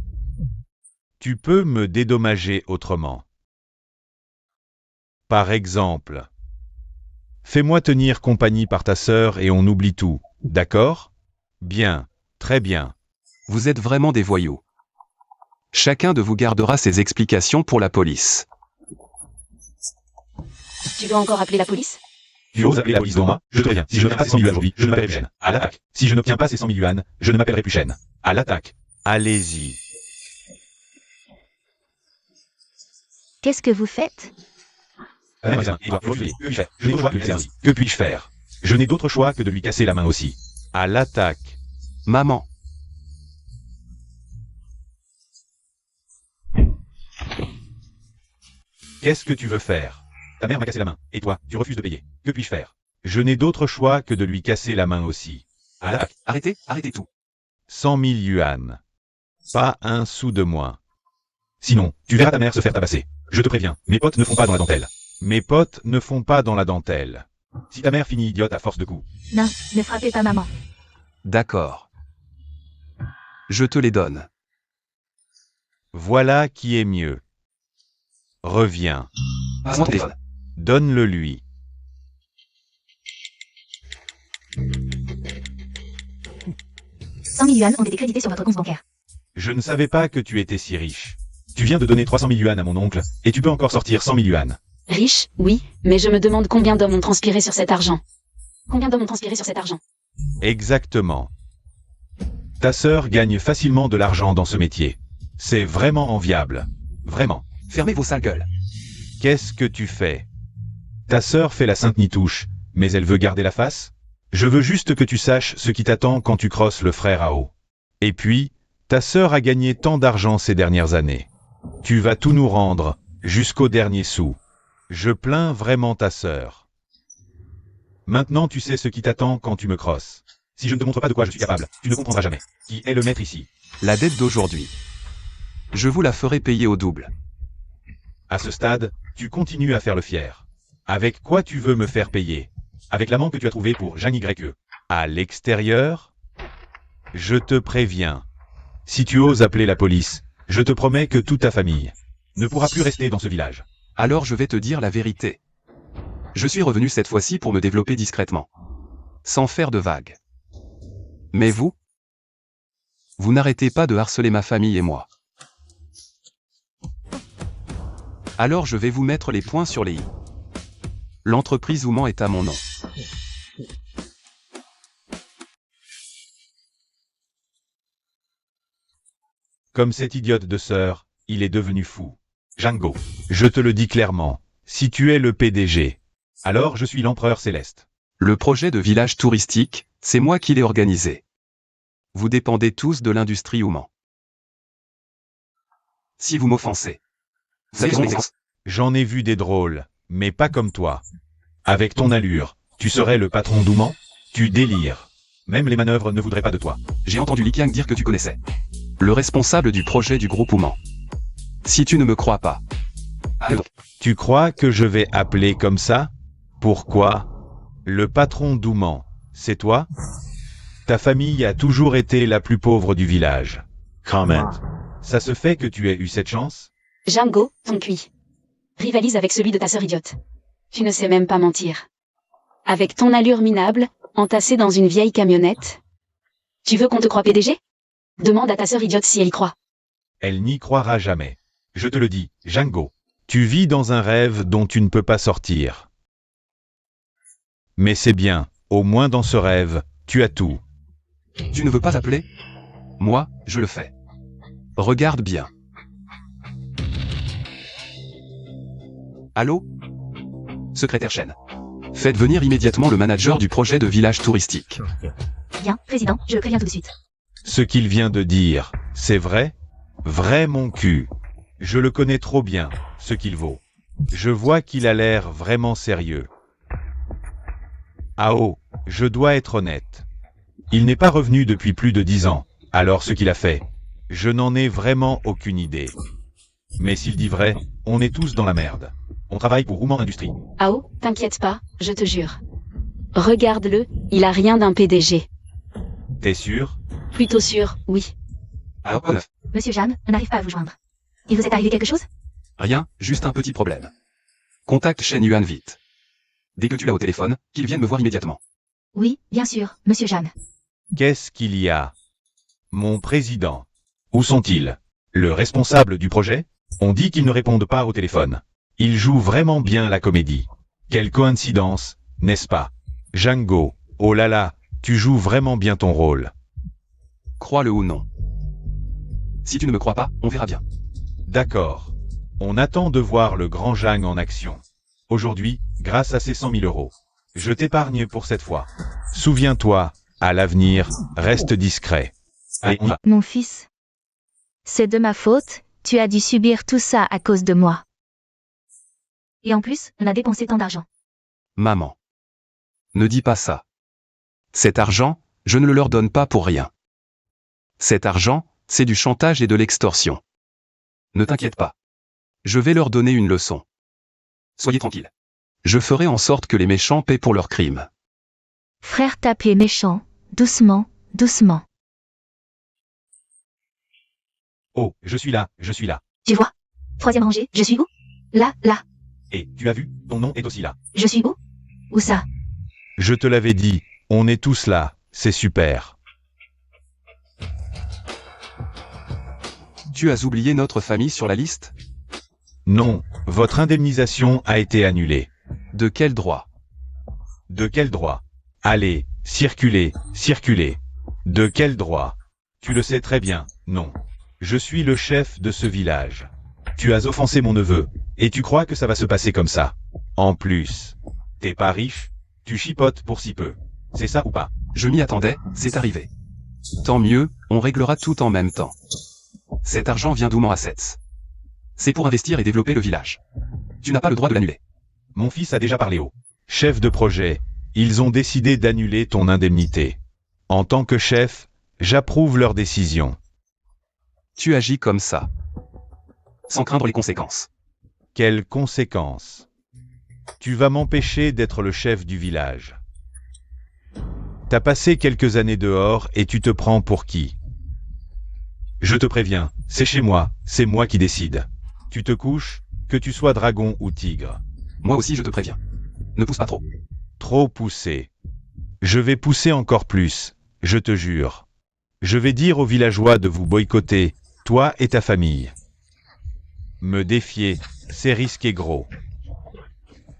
tu peux me dédommager autrement. Par exemple, fais-moi tenir compagnie par ta sœur et on oublie tout, d'accord? Bien, très bien.
Vous êtes vraiment des voyous. Chacun de vous gardera ses explications pour la police.
Tu veux encore appeler la police?
Tu oses appeler la police devant moi? Je te préviens, si je n'obtiens pas ces 100 000 yuan aujourd'hui, je ne m'appellerai plus Shen. À l'attaque. Si je n'obtiens pas ces 100 000 yuan, je ne m'appellerai plus Shen. À l'attaque. Allez-y.
Qu'est-ce que vous faites?
Que puis-je faire? Je n'ai d'autre choix que de lui casser la main aussi. À l'attaque.
Maman.
Qu'est-ce que tu veux faire? Ta mère m'a cassé la main, et toi, tu refuses de payer. Que puis-je faire? Je n'ai d'autre choix que de lui casser la main aussi. À l'attaque.
Arrêtez, arrêtez tout.
100 000 yuan. Pas un sou de moins. Sinon, tu verras ta mère se faire tabasser. Je te préviens, mes potes ne font pas dans la dentelle. Mes potes ne font pas dans la dentelle. Si ta mère finit idiote à force de coups.
Non, ne frappez pas maman.
D'accord. Je te les donne.
Voilà qui est mieux. Reviens.
Passe-moi ton téléphone.
Donne-le lui.
$100 000 yuan ont été crédités sur votre compte bancaire.
Je ne savais pas que tu étais si riche. Tu viens de donner 300 000 yuan à mon oncle, et tu peux encore sortir 100 000 yuan.
Riche, oui, mais je me demande combien d'hommes ont transpiré sur cet argent. Combien d'hommes ont transpiré sur cet argent?
Exactement. Ta sœur gagne facilement de l'argent dans ce métier. C'est vraiment enviable. Vraiment.
Fermez vos sales gueules.
Qu'est-ce que tu fais? Ta sœur fait la sainte nitouche, mais elle veut garder la face? Je veux juste que tu saches ce qui t'attend quand tu crosses le frère Ao. Et puis, ta sœur a gagné tant d'argent ces dernières années. Tu vas tout nous rendre, jusqu'au dernier sou. Je plains vraiment ta sœur. Maintenant tu sais ce qui t'attend quand tu me crosses. Si je ne te montre pas de quoi je suis capable, tu ne comprendras jamais. Qui est le maître ici?
La dette d'aujourd'hui. Je vous la ferai payer au double.
À ce stade, tu continues à faire le fier. Avec quoi tu veux me faire payer? Avec l'amant que tu as trouvé pour Jeanne YE. À l'extérieur? Je te préviens. Si tu oses appeler la police, je te promets que toute ta famille ne pourra plus rester dans ce village.
Alors je vais te dire la vérité. Je suis revenu cette fois-ci pour me développer discrètement. Sans faire de vagues. Mais vous n'arrêtez pas de harceler ma famille et moi. Alors je vais vous mettre les points sur les i. L'entreprise Ouman est à mon nom.
Comme cette idiote de sœur, il est devenu fou. Django, je te le dis clairement, si tu es le PDG, alors je suis l'empereur céleste.
Le projet de village touristique, c'est moi qui l'ai organisé. Vous dépendez tous de l'industrie Ouman. Si vous m'offensez,
J'en ai vu des drôles, mais pas comme toi. Avec ton allure, tu serais le patron d'Ouman? Tu délires. Même les manœuvres ne voudraient pas de toi.
J'ai entendu Li Qiang dire que tu connaissais le responsable du projet du groupe Ouman. Si tu ne me crois pas.
Tu crois que je vais appeler comme ça? Pourquoi? Le patron d'Ouman, c'est toi? Ta famille a toujours été la plus pauvre du village. Comment? Ça se fait que tu aies eu cette chance?
Django, ton cuit. Rivalise avec celui de ta sœur idiote. Tu ne sais même pas mentir. Avec ton allure minable, entassée dans une vieille camionnette. Tu veux qu'on te croie PDG? Demande à ta sœur idiote si elle y croit.
Elle n'y croira jamais. Je te le dis, Django. Tu vis dans un rêve dont tu ne peux pas sortir. Mais c'est bien, au moins dans ce rêve, tu as tout.
Tu ne veux pas appeler? Moi, je le fais. Regarde bien. Allô? Secrétaire Chen. Faites venir immédiatement le manager du projet de village touristique.
Bien, président, je préviens tout de suite.
Ce qu'il vient de dire, c'est vrai? Vrai mon cul. Je le connais trop bien, ce qu'il vaut. Je vois qu'il a l'air vraiment sérieux. Ao, je dois être honnête. Il n'est pas revenu depuis plus de 10 ans, alors ce qu'il a fait, je n'en ai vraiment aucune idée. Mais s'il dit vrai, on est tous dans la merde. On travaille pour Ouman Industrie.
Ao, t'inquiète pas, je te jure. Regarde-le, il a rien d'un PDG.
T'es sûr?
Plutôt sûr, oui.
Ah,
Monsieur Jeanne, on n'arrive pas à vous joindre. Il vous est arrivé quelque chose?
rien, juste un petit problème. Contacte Shen Yuan vite. Dès que tu l'as au téléphone, qu'il vienne me voir immédiatement.
Oui, bien sûr, monsieur Jeanne.
Qu'est-ce qu'il y a? Mon président. Où sont-ils? Le responsable du projet? On dit qu'ils ne répondent pas au téléphone. Ils jouent vraiment bien la comédie. Quelle coïncidence, n'est-ce pas? Django, oh là là, tu joues vraiment bien ton rôle.
Crois-le ou non. Si tu ne me crois pas, on verra bien.
D'accord. On attend de voir le grand Zhang en action. Aujourd'hui, grâce à ces 100 000 euros. Je t'épargne pour cette fois. Souviens-toi, à l'avenir, reste discret. Allez, on va.
Mon fils. C'est de ma faute, tu as dû subir tout ça à cause de moi.
Et en plus, on a dépensé tant d'argent.
Maman. Ne dis pas ça. Cet argent, je ne le leur donne pas pour rien. Cet argent, c'est du chantage et de l'extorsion. Ne t'inquiète pas. Je vais leur donner une leçon. Soyez tranquille. Je ferai en sorte que les méchants paient pour leurs crimes.
Frère, tape les méchants, doucement, doucement.
Oh, je suis là, je suis là.
Tu vois? Troisième rangée, je suis où? Là, là.
Et, tu as vu, ton nom est aussi là.
Je suis où? Où ça?
Je te l'avais dit, on est tous là, c'est super.
Tu as oublié notre famille sur la liste?
Non, votre indemnisation a été annulée.
De quel droit?
De quel droit? Allez, circulez, circulez. De quel droit? Tu le sais très bien, non. Je suis le chef de ce village. Tu as offensé mon neveu, et tu crois que ça va se passer comme ça. En plus, t'es pas riche, tu chipotes pour si peu. C'est ça ou pas?
Je m'y attendais, c'est arrivé. Tant mieux, on réglera tout en même temps. Cet argent vient d'Ouman Assets. C'est pour investir et développer le village. Tu n'as pas le droit de l'annuler.
Mon fils a déjà parlé au chef de projet. Ils ont décidé d'annuler ton indemnité. En tant que chef, j'approuve leur décision.
Tu agis comme ça. Sans craindre les conséquences.
Quelles conséquences? Tu vas m'empêcher d'être le chef du village. T'as passé quelques années dehors et tu te prends pour qui? Je te préviens, c'est chez moi, c'est moi qui décide. Tu te couches, que tu sois dragon ou tigre.
Moi aussi je te préviens. Ne pousse pas trop.
Trop poussé. Je vais pousser encore plus, je te jure. Je vais dire aux villageois de vous boycotter, toi et ta famille. Me défier, c'est risqué gros.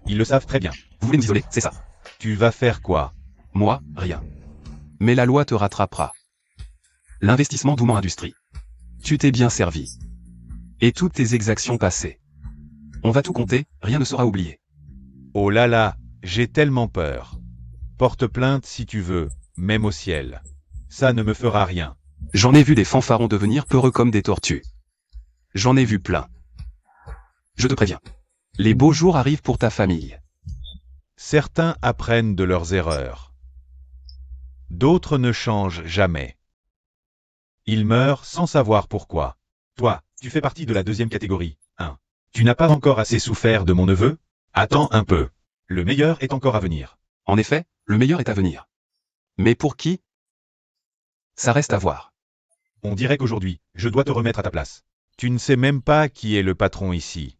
Ils le savent très bien.
Vous voulez m'isoler, c'est ça.
Tu vas faire quoi?
Moi, rien. Mais la loi te rattrapera. L'investissement d'Ouman Industrie. Tu t'es bien servi. Et toutes tes exactions passées. On va tout compter, rien ne sera oublié.
Oh là là, j'ai tellement peur. Porte plainte si tu veux, même au ciel. Ça ne me fera rien.
J'en ai vu des fanfarons devenir peureux comme des tortues. J'en ai vu plein. Je te préviens. Les beaux jours arrivent pour ta famille.
Certains apprennent de leurs erreurs. D'autres ne changent jamais. Ils meurent sans savoir pourquoi. Toi, tu fais partie de la deuxième catégorie, 1. Tu n'as pas encore assez souffert de mon neveu? Attends un peu. Le meilleur est encore à venir.
En effet, le meilleur est à venir. Mais pour qui? Ça reste à voir.
On dirait qu'aujourd'hui, je dois te remettre à ta place. Tu ne sais même pas qui est le patron ici.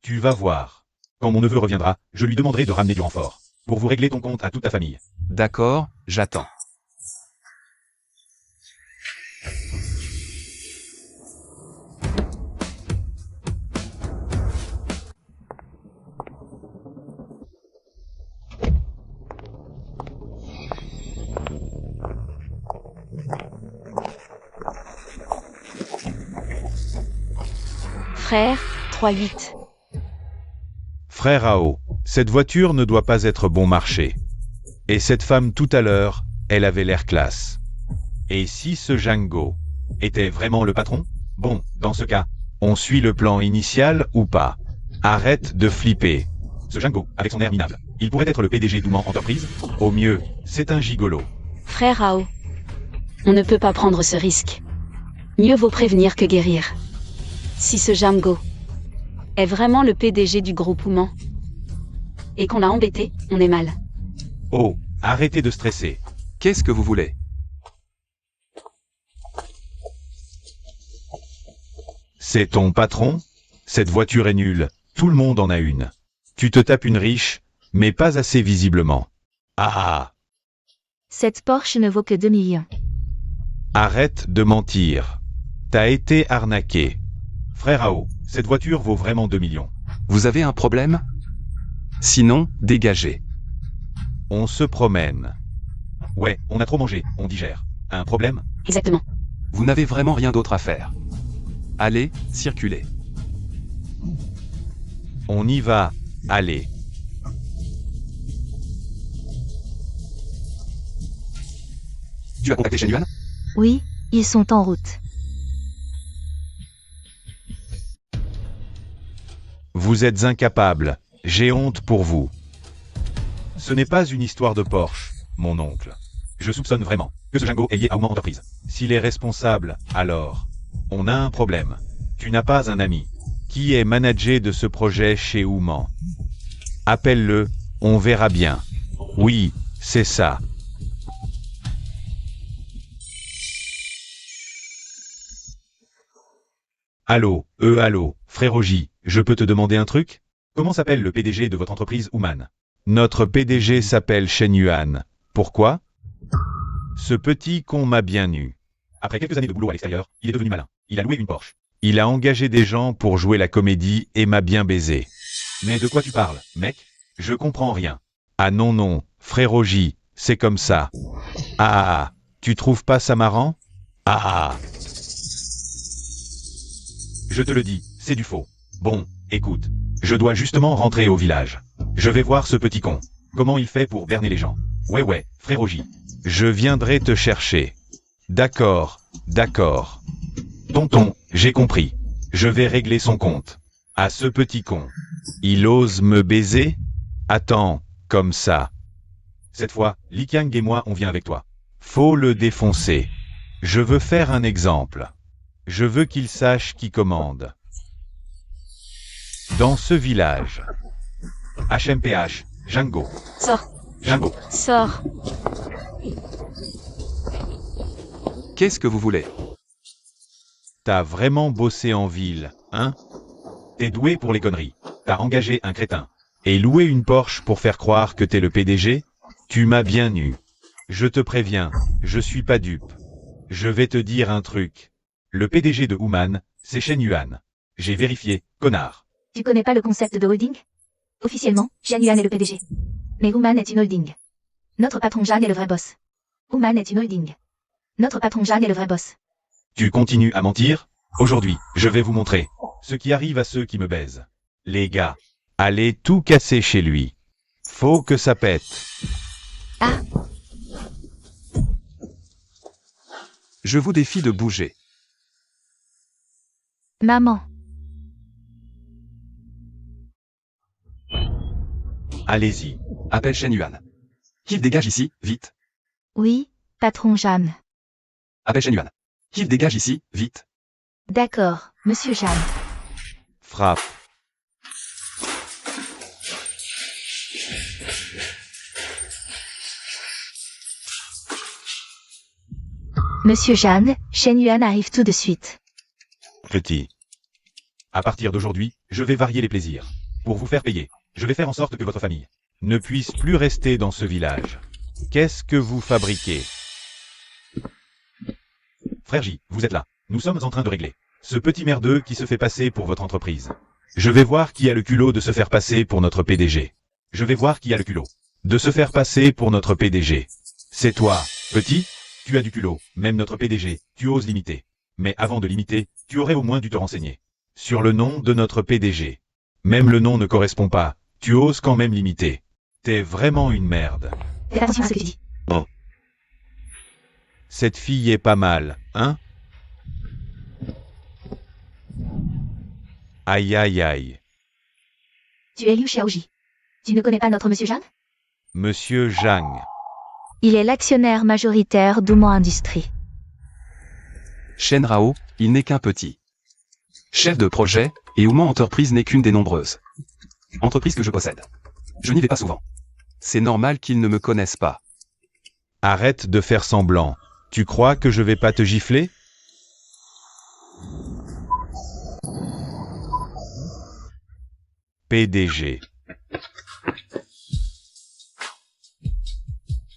Tu vas voir. Quand mon neveu reviendra, je lui demanderai de ramener du renfort. Pour vous régler ton compte à toute ta famille.
D'accord, j'attends.
Frère, 3-8.
Frère Ao, cette voiture ne doit pas être bon marché. Et cette femme tout à l'heure, elle avait l'air classe. Et si ce Django était vraiment le patron? Bon, dans ce cas, on suit le plan initial ou pas? Arrête de flipper. Ce Django, avec son air minable, il pourrait être le PDG d'Ouman Entreprise? Au mieux, c'est un gigolo.
Frère Ao. On ne peut pas prendre ce risque. Mieux vaut prévenir que guérir. Si ce Django est vraiment le PDG du groupe Ouman, et qu'on l'a embêté, on est mal.
Oh, arrêtez de stresser.
Qu'est-ce que vous voulez?
C'est ton patron? Cette voiture est nulle, tout le monde en a une. Tu te tapes une riche, mais pas assez visiblement. Ah!
Cette Porsche ne vaut que 2 millions.
Arrête de mentir. T'as été arnaqué. Frère Ao, cette voiture vaut vraiment 2 millions.
Vous avez un problème? Sinon, dégagez.
On se promène. Ouais, on a trop mangé, on digère. Un problème?
Exactement.
Vous n'avez vraiment rien d'autre à faire. Allez, circulez.
On y va, allez.
Tu as contacté Shen Yuan?
Oui, ils sont en route.
Vous êtes incapable. J'ai honte pour vous. Ce n'est pas une histoire de Porsche, mon oncle. Je soupçonne vraiment que ce Django est lié à Ouman Entreprise. S'il est responsable, alors, on a un problème. Tu n'as pas un ami. Qui est manager de ce projet chez Ouman? Appelle-le, on verra bien. Oui, c'est ça. Allô, allô, frère Oji, je peux te demander un truc? Comment s'appelle le PDG de votre entreprise Ouman? Notre PDG s'appelle Shen Yuan. Pourquoi? Ce petit con m'a bien eu. Après quelques années de boulot à l'extérieur, il est devenu malin. Il a loué une Porsche. Il a engagé des gens pour jouer la comédie et m'a bien baisé. Mais de quoi tu parles, mec? Je comprends rien. Ah non non, frérot J, c'est comme ça. Ah, tu trouves pas ça marrant? Ah. Je te le dis, c'est du faux. Bon, écoute, je dois justement rentrer au village. Je vais voir ce petit con. Comment il fait pour berner les gens? Ouais, frérot J. Je viendrai te chercher. D'accord, d'accord. Tonton, j'ai compris. Je vais régler son compte. À ce petit con. Il ose me baiser? Attends, comme ça. Cette fois, Li Qiang et moi on vient avec toi. Faut le défoncer. Je veux faire un exemple. Je veux qu'il sache qui commande. Dans ce village. HMPH, Django.
Sors,
Django.
sors.
Qu'est-ce que vous voulez?
T'as vraiment bossé en ville, hein? T'es doué pour les conneries. T'as engagé un crétin. Et loué une Porsche pour faire croire que t'es le PDG? Tu m'as bien eu. Je te préviens, je suis pas dupe. Je vais te dire un truc. Le PDG de Human, c'est Shen Yuan. J'ai vérifié, connard.
Tu connais pas le concept de holding? Officiellement, Shen Yuan est le PDG. Mais Human est une holding. Notre patron Jeanne est le vrai boss. Human est une holding. Notre patron Jeanne est le vrai boss.
Tu continues à mentir? Aujourd'hui, je vais vous montrer ce qui arrive à ceux qui me baisent. Les gars, allez tout casser chez lui. Faut que ça pète.
Ah,
Je vous défie de bouger.
Maman.
Allez-y.
Appelle Shen Yuan. Qu'il dégage ici, vite.
Oui, patron Jeanne.
Appelle Shen Yuan. Qu'il dégage ici, vite.
D'accord, monsieur Jeanne.
Frappe.
Monsieur Jeanne, Shen Yuan arrive tout de suite.
Petit. À partir d'aujourd'hui, je vais varier les plaisirs. Pour vous faire payer, je vais faire en sorte que votre famille ne puisse plus rester dans ce village. Qu'est-ce que vous fabriquez? Frère J, vous êtes là. Nous sommes en train de régler ce petit merdeux qui se fait passer pour votre entreprise. Je vais voir qui a le culot de se faire passer pour notre PDG. Je vais voir qui a le culot de se faire passer pour notre PDG. C'est toi, petit? Tu as du culot, même notre PDG, tu oses l'imiter. Mais avant de l'imiter, tu aurais au moins dû te renseigner sur le nom de notre PDG. Même le nom ne correspond pas, tu oses quand même l'imiter. T'es vraiment une merde.
fais attention à ce que tu dis.
Cette fille est pas mal, hein? Aïe aïe aïe.
Tu es Liu Xiaoji. Tu ne connais pas notre monsieur Jeanne?
Monsieur Zhang.
Il est l'actionnaire majoritaire d'Ouman Industries.
Shen Rao, il n'est qu'un petit chef de projet, et Ouman Entreprise n'est qu'une des nombreuses entreprises que je possède. Je n'y vais pas souvent. C'est normal qu'ils ne me connaissent pas.
Arrête de faire semblant. Tu crois que je vais pas te gifler? PDG.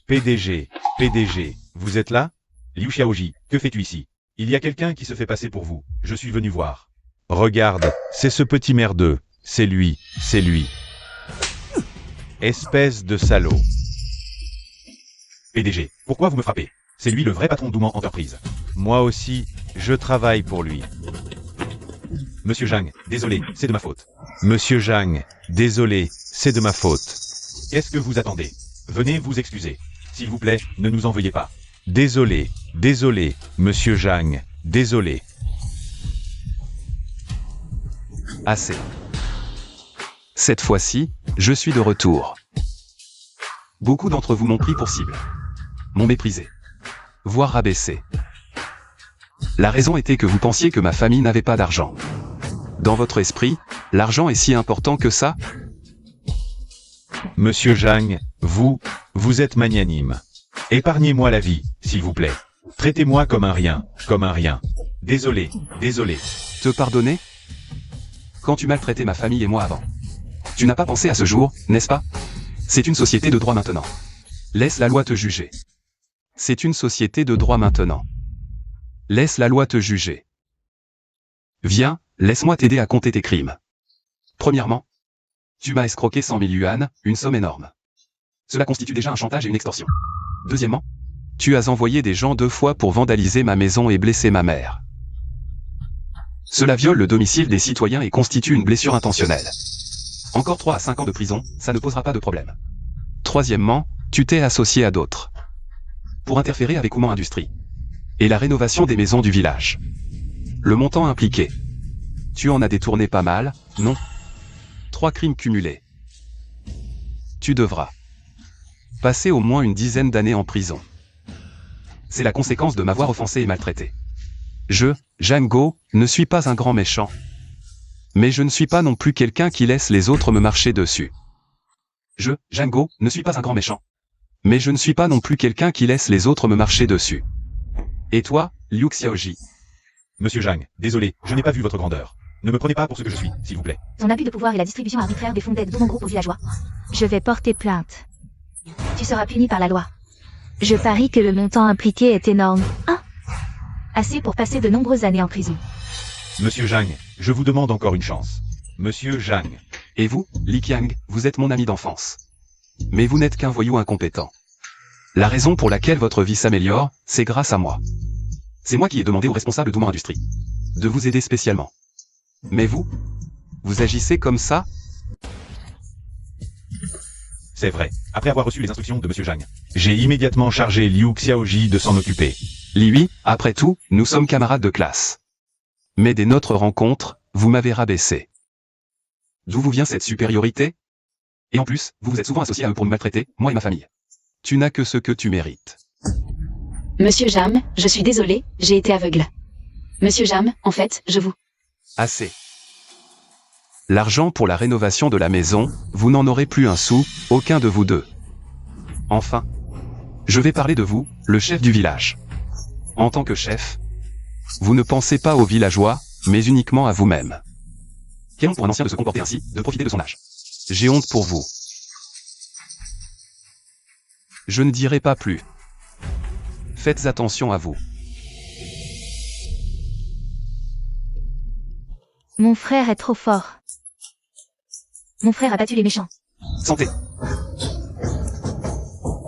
PDG, vous êtes là? Liu Xiaoji, que fais-tu ici? Il y a quelqu'un qui se fait passer pour vous, je suis venu voir. Regarde, c'est ce petit merdeux, c'est lui. Espèce de salaud. PDG, pourquoi vous me frappez? C'est lui le vrai patron d'Ouman Entreprise. Moi aussi, je travaille pour lui. Monsieur Zhang, désolé, c'est de ma faute. Monsieur Zhang, désolé, c'est de ma faute. Qu'est-ce que vous attendez? Venez vous excuser. S'il vous plaît, ne nous en veuillez pas. Désolé, monsieur Zhang, désolé.
Assez. Cette fois-ci, je suis de retour. Beaucoup d'entre vous m'ont pris pour cible. M'ont méprisé. Voire rabaissé. La raison était que vous pensiez que ma famille n'avait pas d'argent. Dans votre esprit, l'argent est si important que ça?
Monsieur Zhang, vous êtes magnanime. Épargnez-moi la vie, s'il vous plaît. Traitez-moi comme un rien. Désolé.
Te pardonner? Quand tu maltraitais ma famille et moi avant. Tu n'as pas pensé à ce jour, n'est-ce pas? C'est une société de droit maintenant. Laisse la loi te juger. C'est une société de droit maintenant. Laisse la loi te juger. Viens, laisse-moi t'aider à compter tes crimes. Premièrement, tu m'as escroqué 100 000 yuan, une somme énorme. Cela constitue déjà un chantage et une extorsion. Deuxièmement, tu as envoyé des gens 2 fois pour vandaliser ma maison et blesser ma mère. Cela viole le domicile des citoyens et constitue une blessure intentionnelle. Encore 3 à 5 ans de prison, ça ne posera pas de problème. Troisièmement, tu t'es associé à d'autres pour interférer avec Ouman Industries et la rénovation des maisons du village. Le montant impliqué. Tu en as détourné pas mal, non? 3 crimes cumulés. Tu devras passer au moins une dizaine d'années en prison. C'est la conséquence de m'avoir offensé et maltraité. Je, Django, ne suis pas un grand méchant. Mais je ne suis pas non plus quelqu'un qui laisse les autres me marcher dessus. Je, Django, ne suis pas un grand méchant. Mais je ne suis pas non plus quelqu'un qui laisse les autres me marcher dessus. Et toi, Liu Xiaoji?
Monsieur Zhang, désolé, je n'ai pas vu votre grandeur. Ne me prenez pas pour ce que je suis, s'il vous plaît.
Ton abus de pouvoir et la distribution arbitraire des fonds d'aide de mon groupe aux villageois.
Je vais porter plainte.
Tu seras puni par la loi.
Je parie que le montant impliqué est énorme.
Assez pour passer de nombreuses années en prison.
Monsieur Zhang, je vous demande encore une chance. Monsieur Zhang.
Et vous, Li Qiang, vous êtes mon ami d'enfance. Mais vous n'êtes qu'un voyou incompétent. La raison pour laquelle votre vie s'améliore, c'est grâce à moi. C'est moi qui ai demandé aux responsables d'Ouman Industries de vous aider spécialement. Mais vous agissez comme ça?
C'est vrai. Après avoir reçu les instructions de Monsieur Zhang, j'ai immédiatement chargé Liu Xiaoji de s'en occuper.
Lui, après tout, nous sommes camarades de classe. Mais dès notre rencontre, vous m'avez rabaissé. D'où vous vient cette supériorité? Et en plus, vous vous êtes souvent associé à eux pour nous maltraiter, moi et ma famille. Tu n'as que ce que tu mérites.
Monsieur Jam, je suis désolé, j'ai été aveugle. Monsieur Jam, en fait, je vous...
Assez. L'argent pour la rénovation de la maison, vous n'en aurez plus un sou, aucun de vous deux. Enfin, je vais parler de vous, le chef du village. En tant que chef, vous ne pensez pas aux villageois, mais uniquement à vous-même. Quelle honte pour un ancien de se comporter ainsi, de profiter de son âge. J'ai honte pour vous. Je ne dirai pas plus. Faites attention à vous.
Mon frère est trop fort.
Mon frère a battu les méchants.
Santé.